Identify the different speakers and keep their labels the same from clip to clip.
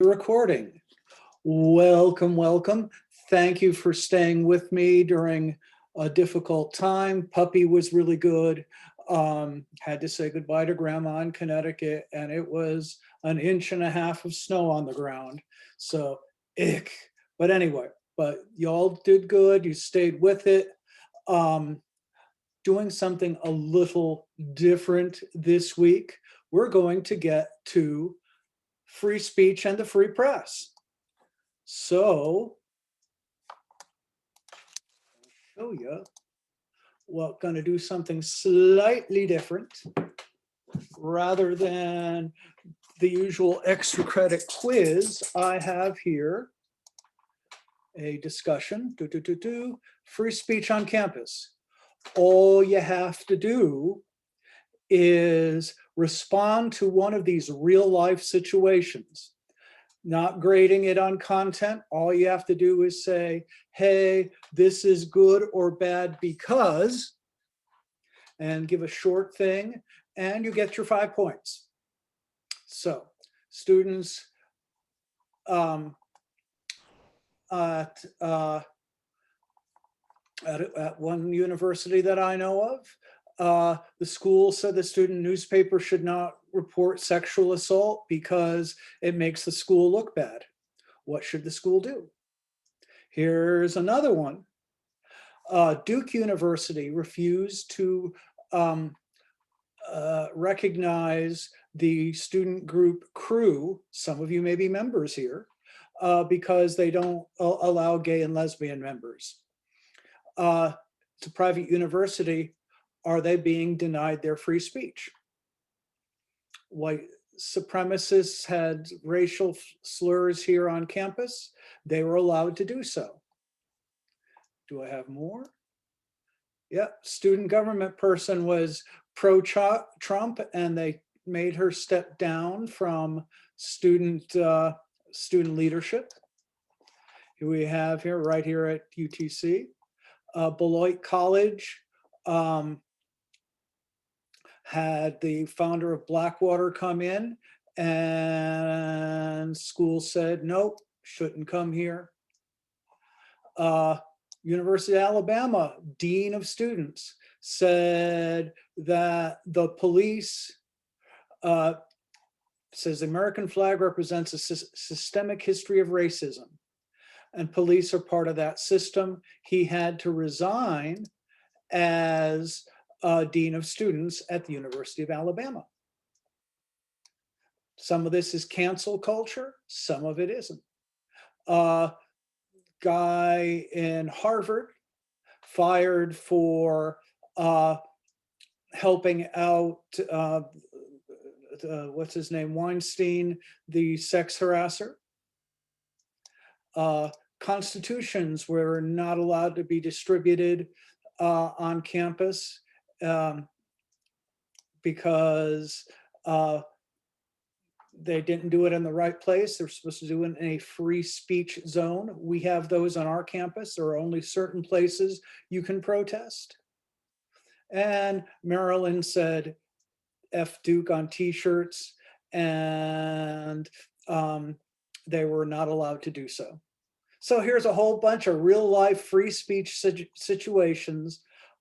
Speaker 1: The recording. Welcome, welcome. Thank you for staying with me during a difficult time. Puppy was really good. Had to say goodbye to Grandma in Connecticut, and it was 1.5 inches of snow on the ground. So, ick. But anyway, but y'all did good. You stayed with it. Doing something a little different this week. We're going to get to free speech and the free press. So, I'll show you. Well, going to do something slightly different. Rather than the usual extra credit quiz, I have here a discussion. Free speech on campus. All you have to do is respond to one of these real life situations. Not grading it on content. All you have to do is say, hey, this is good or bad because, and give a short thing, and you get your 5 points. So students at one university that I know of, the school said the student newspaper should not report sexual assault because it makes the school look bad. What should the school do? Here's another one. Duke University refused to recognize the student group crew. Some of you may be members here because they don't allow gay and lesbian members. It's a private university. Are they being denied their free speech? White supremacists had racial slurs here on campus. They were allowed to do so. Do I have more? Yep, student government person was pro-Trump and they made her step down from student leadership. Here we have here, right here at UTC. Beloit College had the founder of Blackwater come in and school said, nope, shouldn't come here. University of Alabama, Dean of Students, said that the police, says the American flag represents a systemic history of racism and police are part of that system. He had to resign as Dean of Students at the University of Alabama. Some of this is cancel culture, some of it isn't. Guy in Harvard fired for helping out, what's his name, Weinstein, the sex harasser. Constitutions were not allowed to be distributed on campus because they didn't do it in the right place. They're supposed to do it in a free speech zone. We have those on our campus. There are only certain places you can protest. And Maryland said, F Duke on t-shirts, and they were not allowed to do so. So here's a whole bunch of real life free speech situations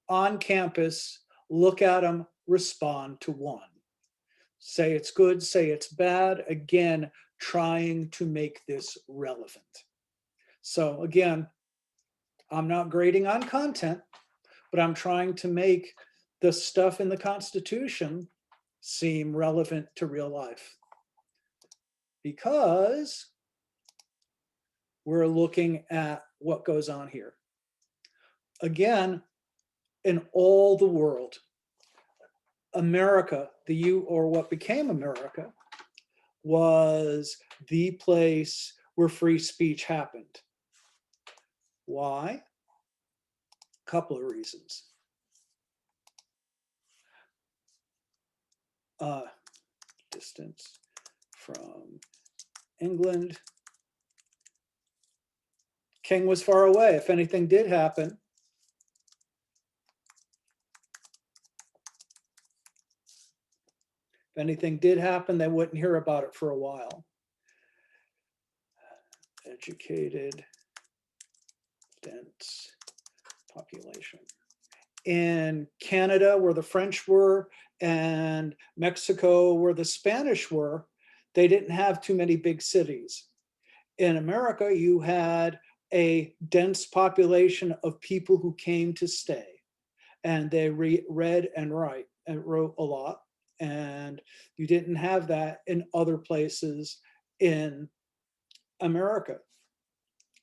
Speaker 1: on campus. Look at them, respond to one. Say it's good, say it's bad. Again, trying to make this relevant. So again, I'm not grading on content, but I'm trying to make the stuff in the Constitution seem relevant to real life. Because we're looking at what goes on here. Again, in all the world, America, or what became America, was the place where free speech happened. Why? A couple of reasons. Distance from England. King was far away. If anything did happen, they wouldn't hear about it for a while. educated, dense population. In Canada, where the French were, and Mexico, where the Spanish were, they didn't have too many big cities. In America, you had a dense population of people who came to stay, and they read and wrote a lot. And you didn't have that in other places in America,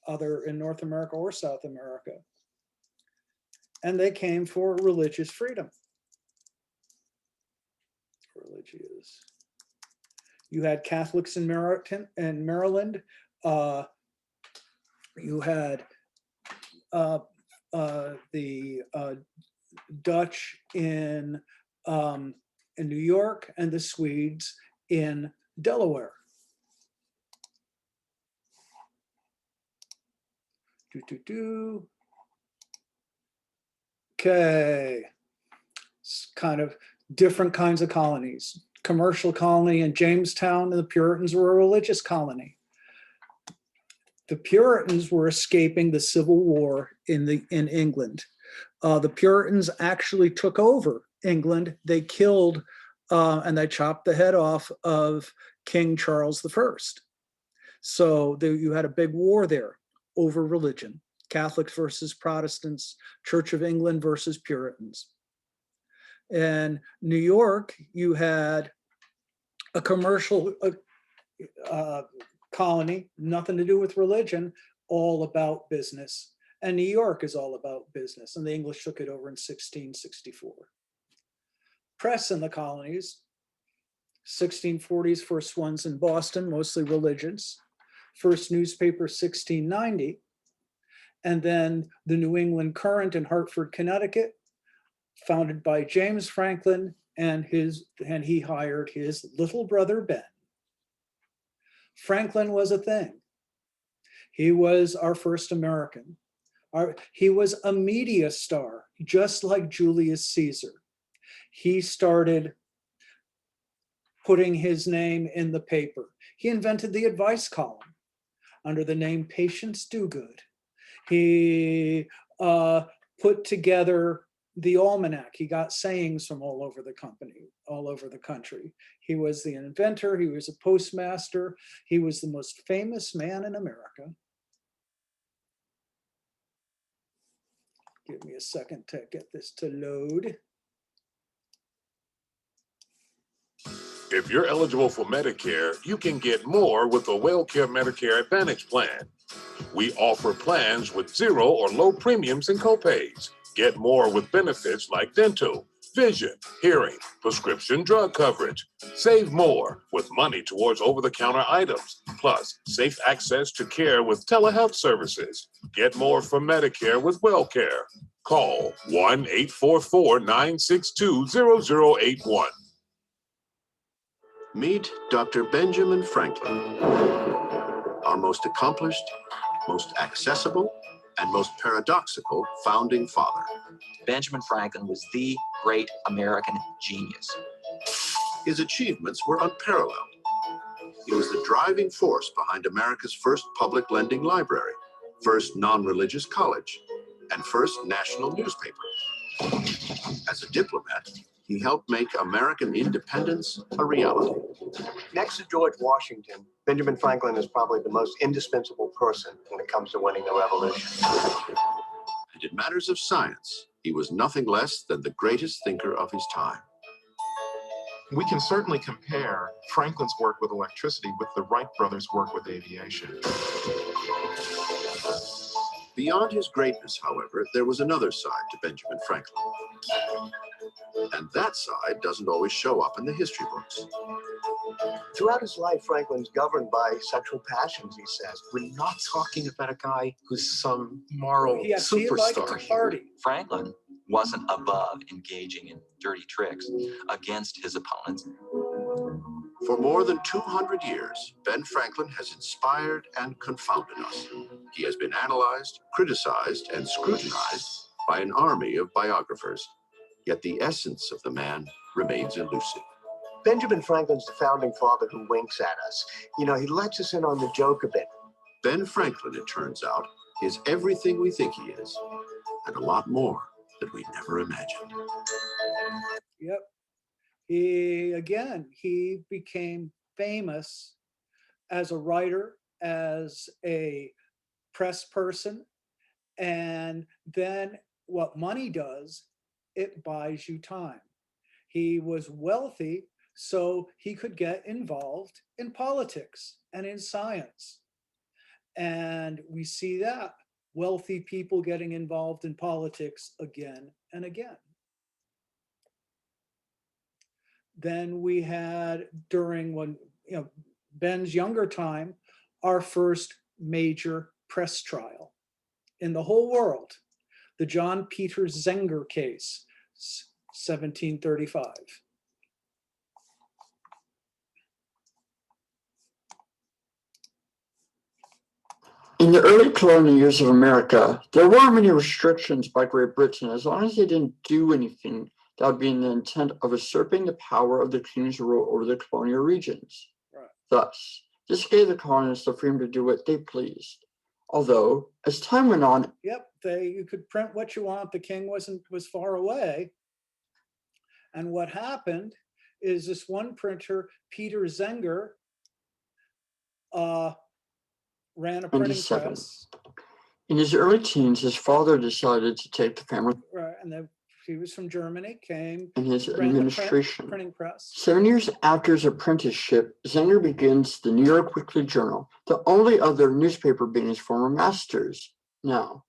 Speaker 1: other in North America or South America. And they came for religious freedom. Religious. You had Catholics in Maryland. You had the Dutch in New York, and the Swedes in Delaware. Okay, it's kind of different kinds of colonies. Commercial colony in Jamestown, and the Puritans were a religious colony. The Puritans were escaping the Civil War in England. The Puritans actually took over England. They killed and they chopped the head off of King Charles I. So you had a big war there over religion. Catholics versus Protestants, Church of England versus Puritans. In New York, you had a commercial colony, nothing to do with religion, all about business. And New York is all about business, and the English took it over in 1664. Press in the colonies, 1640s, first ones in Boston, mostly religious. First newspaper, 1690. And then the New England Courant in Hartford, Connecticut, founded by James Franklin, and he hired his little brother, Ben. Franklin was a thing. He was our first American. He was a media star, just like Julius Caesar. He started putting his name in the paper. He invented the advice column under the name Patience Dogood. He put together the almanac. He got sayings from all over the country. He was the inventor. He was a postmaster. He was the most famous man in America. Give me a second to get this to load.
Speaker 2: If you're eligible for Medicare, you can get more with the WellCare Medicare Advantage plan. We offer plans with zero or low premiums and copays. Get more with benefits like dental, vision, hearing, prescription drug coverage. Save more with money towards over-the-counter items, plus safe access to care with telehealth services. Get more from Medicare with WellCare. Call 1-844-962-0081.
Speaker 3: Meet Dr. Benjamin Franklin, our most accomplished, most accessible, and most paradoxical founding father.
Speaker 4: Benjamin Franklin was the great American genius.
Speaker 3: His achievements were unparalleled. He was the driving force behind America's first public lending library, first non-religious college, and first national newspaper. As a diplomat, he helped make American independence a reality.
Speaker 5: Next to George Washington, Benjamin Franklin is probably the most indispensable person when it comes to winning the revolution.
Speaker 3: And in matters of science, he was nothing less than the greatest thinker of his time.
Speaker 6: We can certainly compare Franklin's work with electricity with the Wright brothers' work with aviation.
Speaker 3: Beyond his greatness, however, there was another side to Benjamin Franklin. And that side doesn't always show up in the history books.
Speaker 5: Throughout his life, Franklin's governed by sexual passions, he says.
Speaker 6: We're not talking about a guy who's some moral
Speaker 1: Yes, he liked
Speaker 6: superstar
Speaker 1: to
Speaker 6: here.
Speaker 1: party.
Speaker 4: Franklin wasn't above engaging in dirty tricks against his opponents.
Speaker 3: For more than 200 years, Ben Franklin has inspired and confounded us. He has been analyzed, criticized, and scrutinized by an army of biographers. Yet the essence of the man remains elusive.
Speaker 5: Benjamin Franklin's the founding father who winks at us. You know, he lets us in on the joke a bit.
Speaker 3: Ben Franklin, it turns out, is everything we think he is, and a lot more that we never imagined.
Speaker 1: Yep. He became famous as a writer, as a press person, and then what money does, it buys you time. He was wealthy, so he could get involved in politics and in science. And we see that wealthy people getting involved in politics again and again. Then we had, during Ben's younger time, our first major press trial in the whole world, the John Peter Zenger case, 1735.
Speaker 7: In the early colonial years of America, there weren't many restrictions by Great Britain as long as they didn't do anything that would be in the intent of usurping the power of the king's rule over the colonial regions.
Speaker 1: Right.
Speaker 7: Thus, this gave the colonists the freedom to do what they pleased. Although, as time went on,
Speaker 1: you could print what you want. The king was far away. And what happened is this one printer, Peter Zenger, ran a printing
Speaker 7: 27.
Speaker 1: press.
Speaker 7: In his early teens, his father decided to take the family
Speaker 1: Right, and then he was from Germany, came,
Speaker 7: in his
Speaker 1: ran the
Speaker 7: administration.
Speaker 1: printing press.
Speaker 7: 7 years after his apprenticeship, Zenger begins the New York Weekly Journal, the only other newspaper being his former master's. Now,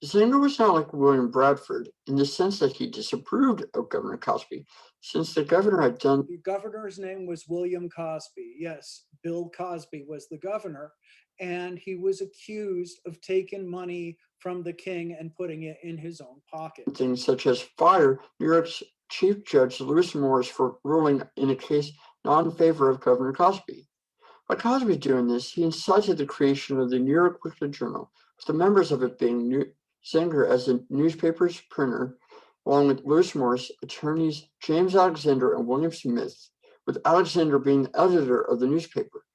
Speaker 7: Zenger was not like William Bradford in the sense that he disapproved of Governor Cosby, since the governor had done.
Speaker 1: The governor's name was William Cosby. Yes, Bill Cosby was the governor, and he was accused of taking money from the king and putting it in his own pocket.
Speaker 7: Things such as fire New York's Chief Judge Lewis Morris for ruling in a case not in favor of Governor Cosby. By Cosby doing this, he incited the creation of the New York Weekly Journal, with the members of it being Zenger as the newspaper's printer, along with Lewis Morris, attorneys James Alexander and William Smith, with Alexander being the editor of the newspaper.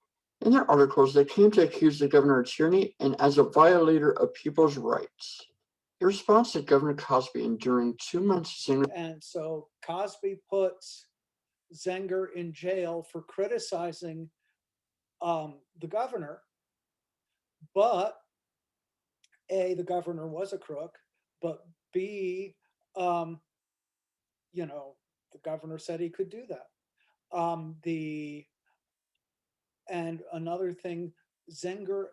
Speaker 7: In their articles, they came to accuse the governor of tyranny and as a violator of people's rights. In response to Governor Cosby, and during 2 months, Zenger.
Speaker 1: And so Cosby puts Zenger in jail for criticizing the governor, but A, the governor was a crook, but B, the governor said he could do that. And another thing, Zenger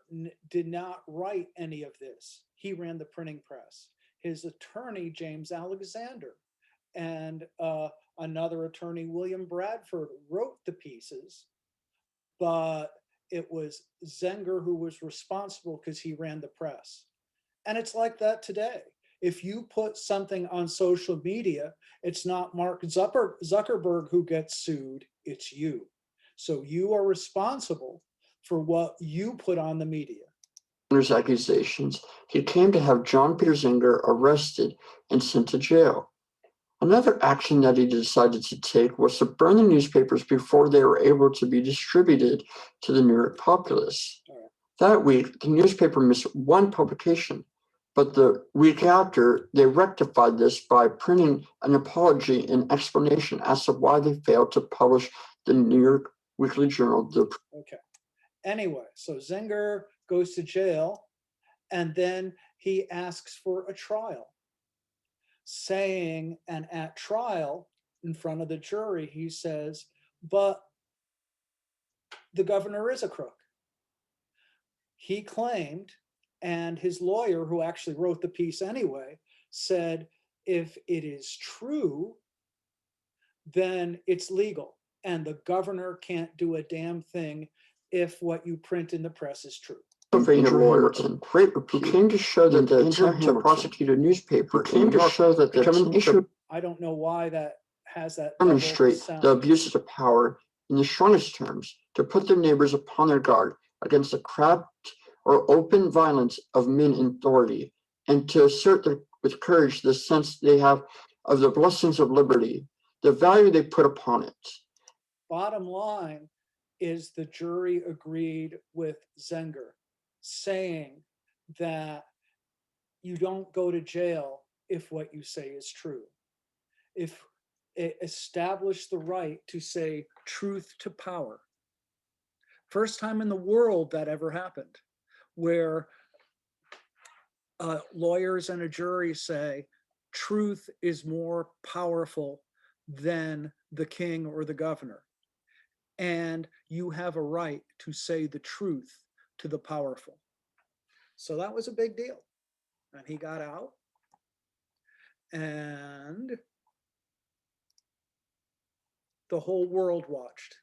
Speaker 1: did not write any of this. He ran the printing press. His attorney, James Alexander, and another attorney, William Bradford, wrote the pieces, but it was Zenger who was responsible because he ran the press. And it's like that today. If you put something on social media, it's not Mark Zuckerberg who gets sued, it's you. So you are responsible for what you put on the media.
Speaker 7: Accusations, he came to have John Peter Zenger arrested and sent to jail. Another action that he decided to take was to burn the newspapers before they were able to be distributed to the New York populace.
Speaker 1: Right.
Speaker 7: That week, the newspaper missed one publication, but the week after, they rectified this by printing an apology and explanation as to why they failed to publish the New York Weekly Journal.
Speaker 1: Okay. Anyway, so Zenger goes to jail, and then he asks for a trial, saying, and at trial, in front of the jury, he says, but the governor is a crook. He claimed, and his lawyer, who actually wrote the piece anyway, said, if it is true, then it's legal. And the governor can't do a damn thing if what you print in the press is true.
Speaker 7: Lawyer, great repute, came to show that the attempt to prosecute a newspaper came to show that the issue.
Speaker 1: I don't know why that has that.
Speaker 7: Demonstrate the abuses of power in the strongest terms, to put their neighbors upon their guard against the craft or open violence of men in authority, and to assert with courage the sense they have of the blessings of liberty, the value they put upon it.
Speaker 1: Bottom line is the jury agreed with Zenger. saying that you don't go to jail if what you say is true. If it established the right to say truth to power. First time in the world that ever happened, where lawyers and a jury say truth is more powerful than the king or the governor. And you have a right to say the truth to the powerful. So that was a big deal. And he got out. And the whole world watched.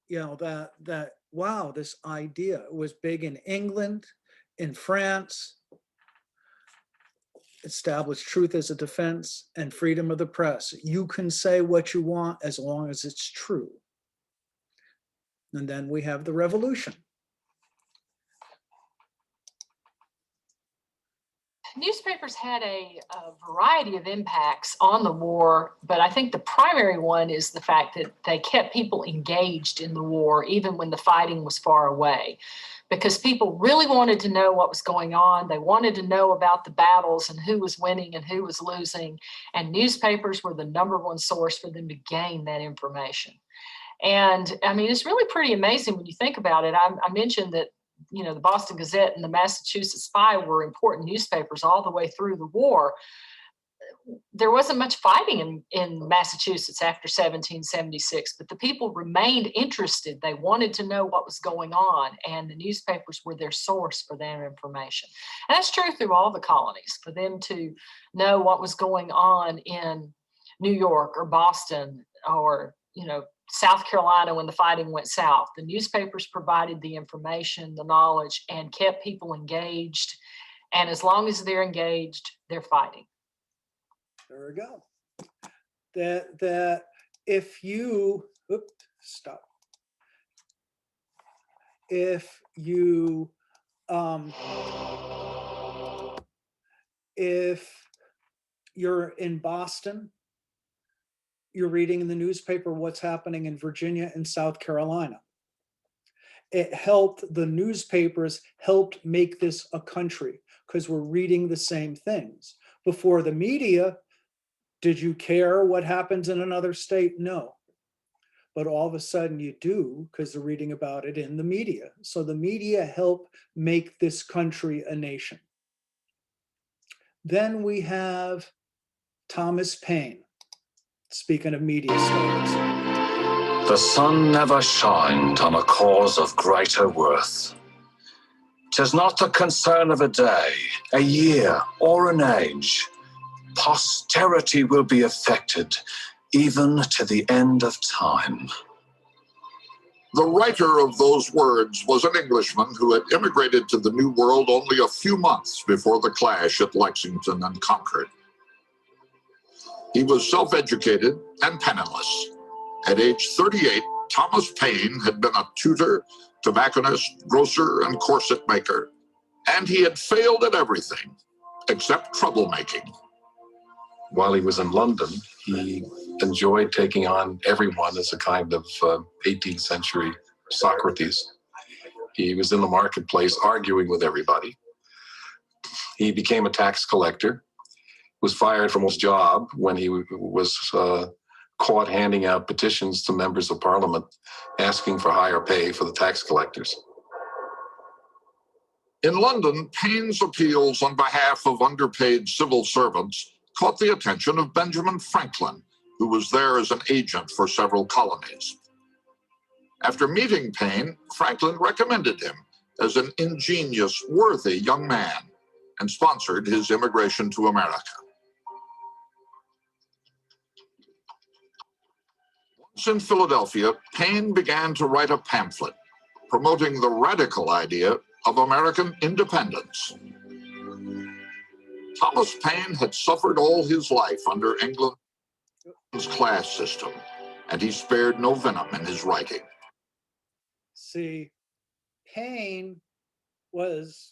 Speaker 1: You know, that wow, this idea was big in England, in France, established truth as a defense and freedom of the press. You can say what you want as long as it's true. And then we have the revolution.
Speaker 8: Newspapers had a variety of impacts on the war, but I think the primary one is the fact that they kept people engaged in the war, even when the fighting was far away, because people really wanted to know what was going on. They wanted to know about the battles and who was winning and who was losing, and newspapers were the #1 source for them to gain that information. And I mean, it's really pretty amazing when you think about it. I mentioned that, you know, the Boston Gazette and the Massachusetts Spy were important newspapers all the way through the war. There wasn't much fighting in Massachusetts after 1776, but the people remained interested. They wanted to know what was going on, and the newspapers were their source for their information. And that's true through all the colonies. For them to know what was going on in New York or Boston or, you know, South Carolina when the fighting went south, the newspapers provided the information, the knowledge, and kept people engaged. And as long as they're engaged, they're fighting.
Speaker 1: There we go. That if you, stop. If you, if you're in Boston, you're reading in the newspaper what's happening in Virginia and South Carolina. It helped, the newspapers helped make this a country because we're reading the same things. Before the media, did you care what happens in another state? No. But all of a sudden you do, because they're reading about it in the media. So the media help make this country a nation. Then we have Thomas Paine. Speaking of media stars.
Speaker 9: The sun never shined on a cause of greater worth. 'Tis not the concern of a day, a year, or an age. Posterity will be affected, even to the end of time.
Speaker 2: The writer of those words was an Englishman who had immigrated to the New World only a few months before the clash at Lexington and Concord. He was self-educated and penniless. At age 38, Thomas Paine had been a tutor, tobacconist, grocer, and corset maker, and he had failed at everything except troublemaking.
Speaker 10: While he was in London, he enjoyed taking on everyone as a kind of 18th century Socrates. He was in the marketplace arguing with everybody. He became a tax collector, was fired from his job when he was caught handing out petitions to members of parliament asking for higher pay for the tax collectors.
Speaker 2: In London, Paine's appeals on behalf of underpaid civil servants caught the attention of Benjamin Franklin, who was there as an agent for several colonies. After meeting Paine, Franklin recommended him as an ingenious, worthy young man and sponsored his immigration to America. Once in Philadelphia, Paine began to write a pamphlet promoting the radical idea of American independence. Thomas Paine had suffered all his life under England's class system, and he spared no venom in his writing.
Speaker 1: See, Paine was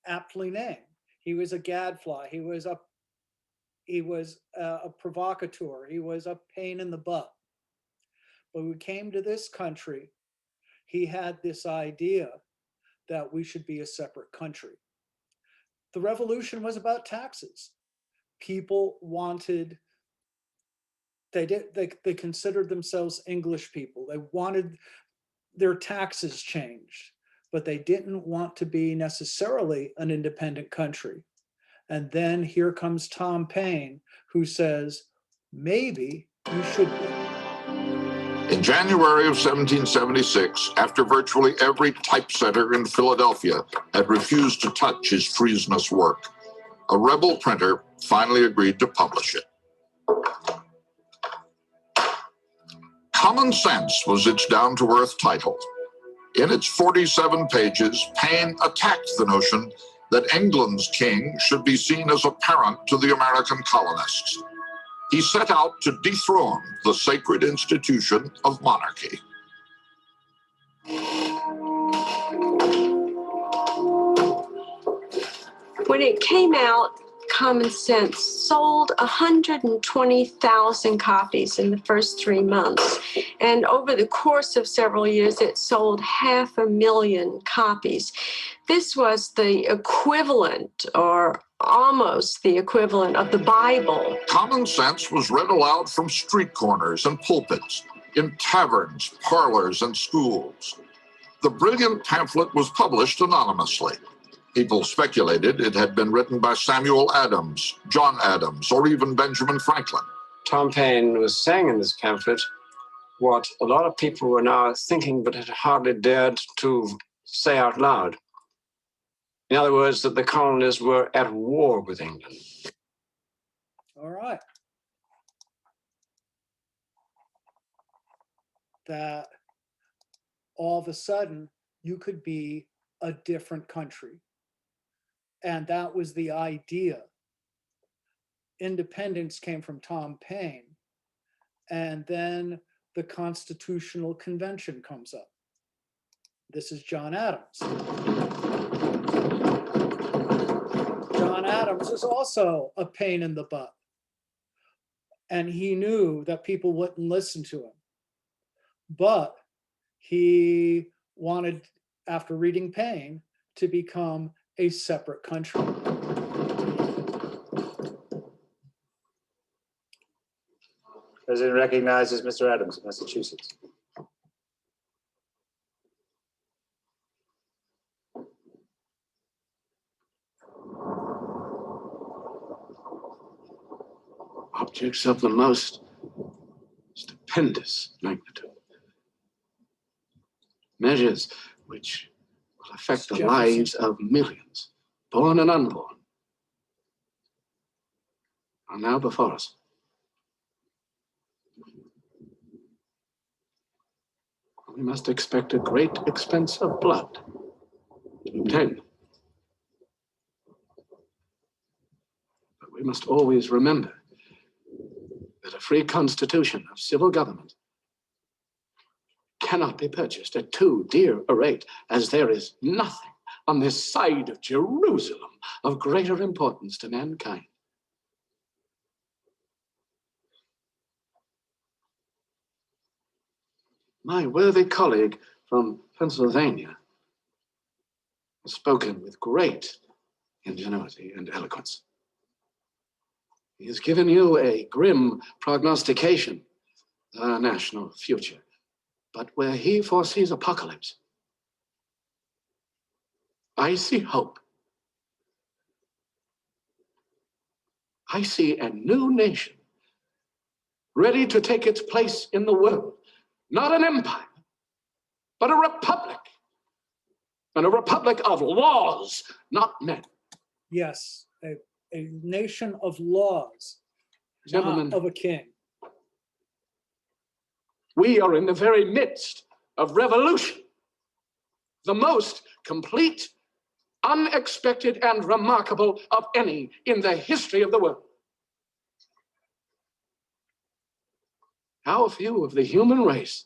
Speaker 1: aptly named. He was a gadfly. He was a provocateur. He was a pain in the butt. But when we came to this country, he had this idea that we should be a separate country. The revolution was about taxes. People wanted, they considered themselves English people. They wanted their taxes changed, but they didn't want to be necessarily an independent country. And then here comes Tom Paine, who says, maybe you should be.
Speaker 11: In January of 1776, after virtually every typesetter in Philadelphia had refused to touch his Friesness work, a rebel printer finally agreed to publish it. Common Sense was its down-to-earth title. In its 47 pages, Paine attacked the notion that England's king should be seen as a parent to the American colonists. He set out to dethrone the sacred institution of monarchy.
Speaker 12: When it came out, Common Sense sold 120,000 copies in the first 3 months. And over the course of several years, it sold 500,000 copies. This was the equivalent, or almost the equivalent, of the Bible.
Speaker 11: Common Sense was read aloud from street corners and pulpits, in taverns, parlors, and schools. The brilliant pamphlet was published anonymously. People speculated it had been written by Samuel Adams, John Adams, or even Benjamin Franklin.
Speaker 13: Tom Paine was saying in this pamphlet what a lot of people were now thinking but had hardly dared to say out loud. In other words, that the colonists were at war with England.
Speaker 1: All right. That all of a sudden you could be a different country. And that was the idea. Independence came from Tom Paine. And then the Constitutional Convention comes up. This is John Adams. John Adams is also a pain in the butt. And he knew that people wouldn't listen to him. But he wanted, after reading Paine, to become a separate country.
Speaker 14: President recognizes Mr. Adams of Massachusetts.
Speaker 15: Objects of the most stupendous magnitude. Measures which will affect the lives of millions, born and unborn, are now before us. We must expect a great expense of blood to obtain them. But we must always remember that a free constitution of civil government cannot be purchased at too dear a rate, as there is nothing on this side of Jerusalem of greater importance to mankind. My worthy colleague from Pennsylvania has spoken with great ingenuity and eloquence. He has given you a grim prognostication of our national future. But where he foresees apocalypse, I see hope. I see a new nation ready to take its place in the world. Not an empire, but a republic. And a republic of laws, not men.
Speaker 1: Yes, a nation of laws,
Speaker 15: Gentlemen,
Speaker 1: not of a king.
Speaker 15: We are in the very midst of revolution, the most complete, unexpected, and remarkable of any in the history of the world. How few of the human race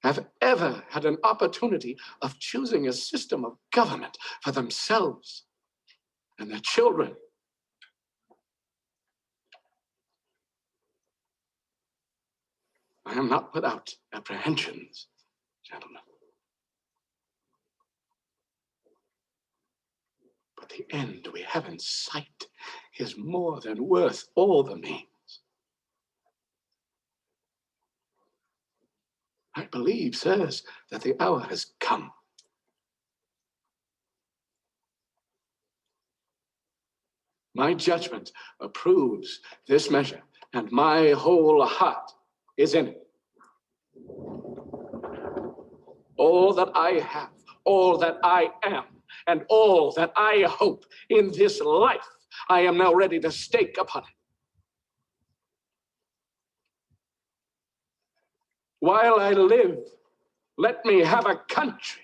Speaker 15: have ever had an opportunity of choosing a system of government for themselves and their children. I am not without apprehensions, gentlemen. the end we have in sight is more than worth all the means. I believe, sirs, that the hour has come. My judgment approves this measure, and my whole heart is in it. All that I have, all that I am, and all that I hope in this life, I am now ready to stake upon it. While I live, let me have a country.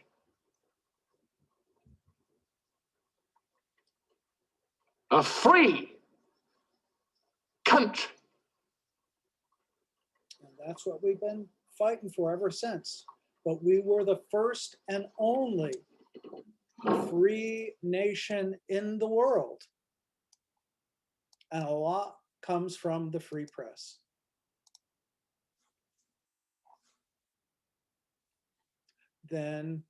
Speaker 15: A free country.
Speaker 1: And that's what we've been fighting for ever since. But we were the first and only free nation in the world. And a lot comes from the free press. Then,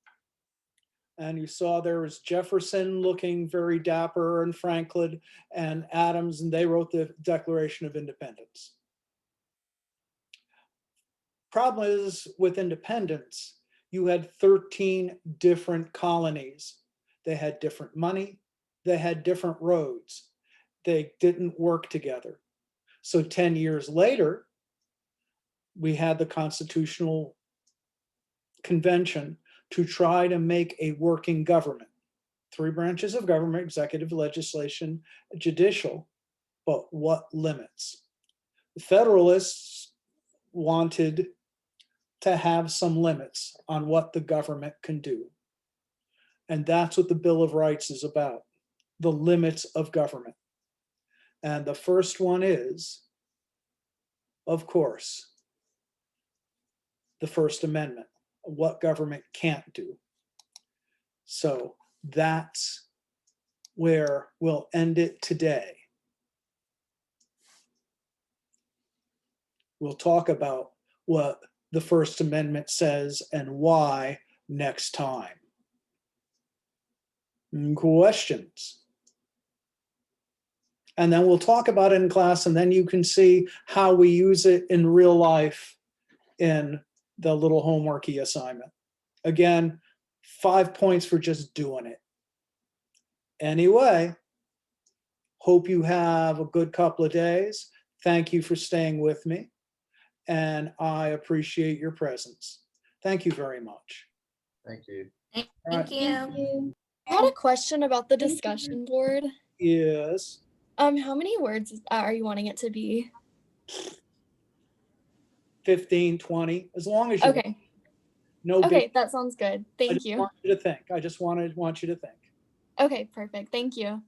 Speaker 1: and you saw there was Jefferson looking very dapper, and Franklin and Adams, and they wrote the Declaration of Independence. Problem is with independence, you had 13 different colonies. They had different money, they had different roads. They didn't work together. So 10 years later, we had the Constitutional Convention to try to make a working government. 3 branches of government: executive, legislation, judicial. But what limits? The Federalists wanted to have some limits on what the government can do. And that's what the Bill of Rights is about, the limits of government. And the first one is, of course, the First Amendment, what government can't do. So that's where we'll end it today. We'll talk about what the First Amendment says and why next time. Questions? And then we'll talk about it in class, and then you can see how we use it in real life in the little homeworky assignment. Again, 5 points for just doing it. Anyway, hope you have a good couple of days. Thank you for staying with me, and I appreciate your presence. Thank you very much.
Speaker 16: Thank you.
Speaker 1: Thank
Speaker 17: you. I had a question about the discussion board.
Speaker 1: Yes.
Speaker 17: How many words are you wanting it to be?
Speaker 1: 15, 20, as long as you.
Speaker 17: Okay.
Speaker 1: No.
Speaker 17: Okay,
Speaker 1: big,
Speaker 17: that sounds good.
Speaker 1: I
Speaker 17: Thank
Speaker 1: just
Speaker 17: you.
Speaker 1: want you to think. I just want you to think.
Speaker 17: Okay, perfect. Thank you.